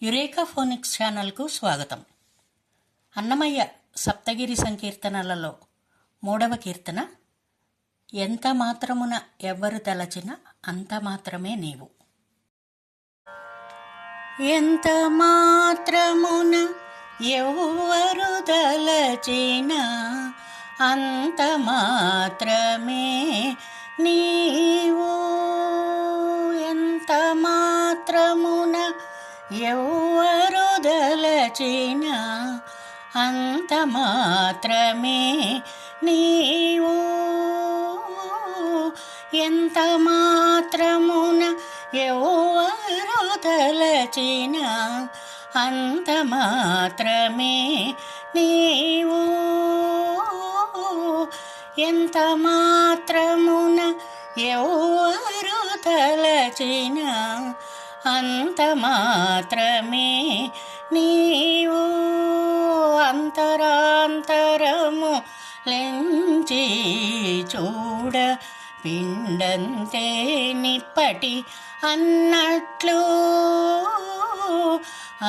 Eureka phonics ఛానల్కు స్వాగతం. అన్నమయ్య సప్తగిరి సంకీర్తనలలో 3వ కీర్తన, ఎంత మాత్రమున ఎవ్వరు తలచిన అంత మాత్రమే నీవు. ఎంత మాత్రమున ఎవ్వరు తలచిన అంత మాత్రమే నీవు. ఎంత మాత్రమున ఎవ్వరు దలచిన అంత మాత్రమే నీవు. ఎంత మాత్రమున ఎవ్వరు దలచిన అంత మాత్రమే నీవు. ఎంత మాత్రమున ఎవ్వరు తలచిన అంత మాత్రమే నీవు. అంతరాంతరము లెంచి చూడ పిండంతే నిప్పటి అన్నట్లు.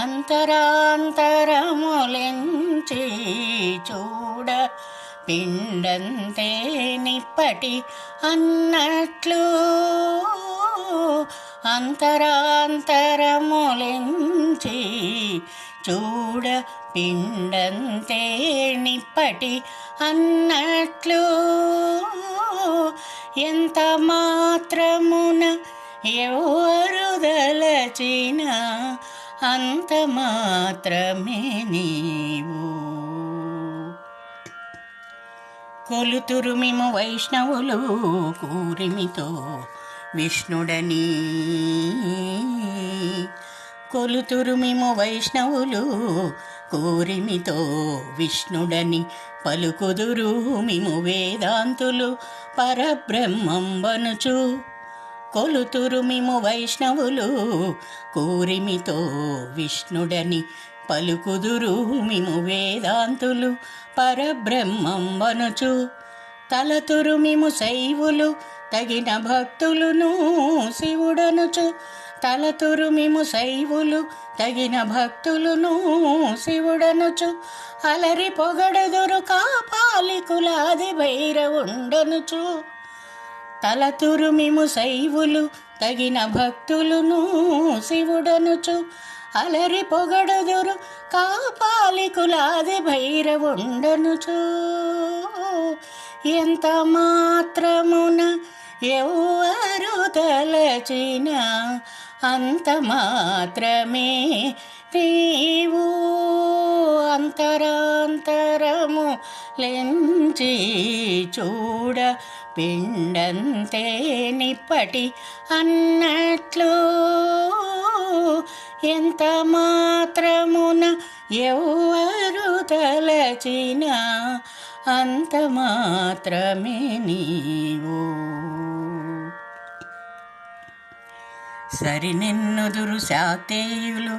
అంతరాంతరము లెంచి చూడ పిండంతే నిప్పటి అన్నట్లు. అంతరాంతరములెంచి చూడ పిండంతే నిప్పటి అన్నట్లు. ఎంత మాత్రమున ఎవ్వరు దలచిన అంత మాత్రమే నీవు. కొలుతురు మిము వైష్ణవులు కూరిమితో విష్ణుడని. కొలుతురు మిము వైష్ణవులు కూరిమితో విష్ణుడని. పలుకుదురు మిము వేదాంతులు పరబ్రహ్మం వనుచు. కొలుతురు మిము వైష్ణవులు కూరిమితో విష్ణుడని. పలుకుదురు మిము వేదాంతులు పరబ్రహ్మం వనుచు. తలతురు మిము శైవులు తగిన భక్తులును శివుడనుచు. తలతురు మిము శైవులు తగిన భక్తులును శివుడనుచు. అలరి పొగడదురు కాపాలికులాది భైరవుండనుచు. తలతురు మిము శైవులు తగిన భక్తులును శివుడనుచు. అలరి పొగడదురు కాపాలికులాది భైరవుండనుచు. ఎంత మాత్రమున ఎవ్వరు తలచిన అంత మాత్రమే నీవు. అంతరాంతరము లెంచి చూడ పిండంతే నిప్పటి అన్నట్లు. ఎంత మాత్రమున ఎవ్వరు తలచిన అంత మాత్రమే నీవు. సరినెన్నుదురు శాక్తేయులు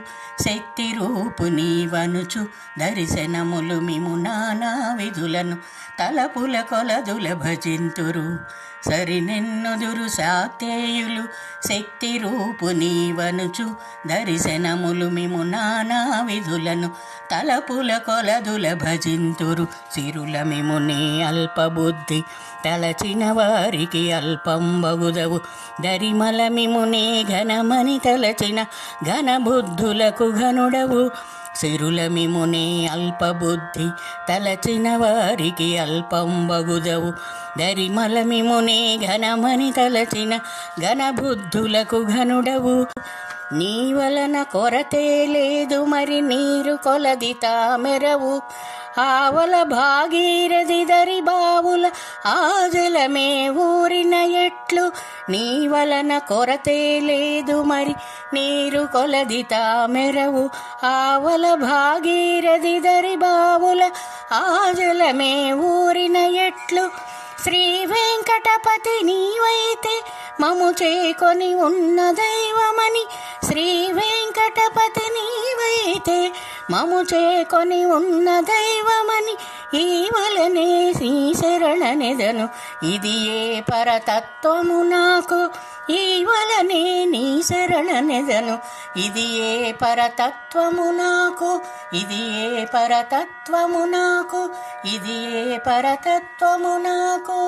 శక్తి రూపు నీవనుచు. దర్శనములు మిము నానా విధులను తలపుల కొలదుల భజింతురు. సరినెన్నుదురు శాక్తేయులు శక్తి రూపు నీవనుచు. దర్శనములు మిము నానా విధులను తలపుల కొలదుల భజింతురు. సిరుల మిము నీ అల్పబుద్ధి తలచిన వారికి అల్పం బగుదవు. దరిమల మిము నీ ఘనమని తలచిన ఘనబుద్ధులకు ఘనుడవు. సిరుల మిము నీ అల్పబుద్ధి తలచిన వారికి అల్పం బగుదవు. దరిమల మిము నీ ఘనమని తలచిన ఘనబుద్ధులకు ఘనుడవు. నీ వలన కొరతే లేదు మరి నీరు కొలది తామెరవు. ఆవల భాగీరథి దరి బావుల ఆజలమే ఊరిన ఎట్లు. నీ వలన కొరతే లేదు మరి నీరు కొలది తామెరవు. ఆవల భాగీరథి దరి బావుల ఆజలమే ఊరిన ఎట్లు. శ్రీ వెంకటపతి నీవైతే మము చేకొని ఉన్న దైవమని. శ్రీ వెంకటపతి నీవైతే మము చేకొని ఉన్న దైవమని. ఈ వలనే శ్రీ శరణనెదను ఇది ఏ పరతత్వము నాకు. ఈవలనే నీ శరణనెదను. ఇది ఏ పరతత్వము నాకు, ఇది ఏ పరతత్వము నాకు, ఇది ఏ పరతత్వము నాకు.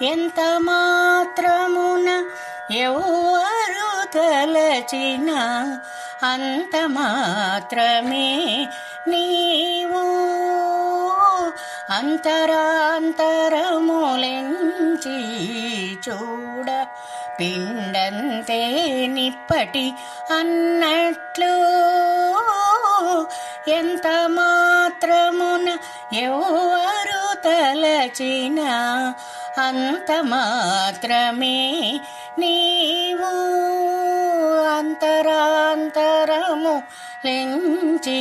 ఎంత మాత్రమున ఎవ్వరు తలచిన అంత మాత్రమే నీవు. అంతరాంతరములెంచి చూడ పిండంతే నిప్పటి అన్నట్లు. ఎంత మాత్రమున ఎవరు తలచిన అంత మాత్రమే నీవు. అంతరాంతరము లెంచి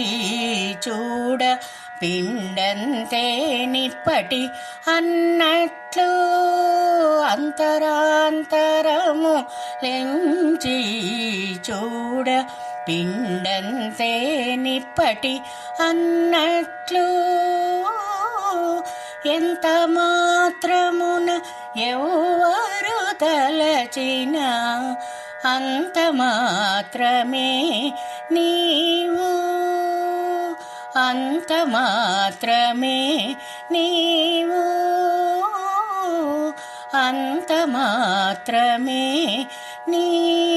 చూడ పిండంతే నిప్పటి అన్నట్లు. అంతరాంతరము లెంచి చూడ పిండంతే నిప్పటి అన్నట్లు. ఎంత మాత్రమున ఎవ్వరు తలచిన అంత మాత్రమే నీవు. అంత మాత్రమే నీవు. అంత మాత్రమే నీవు.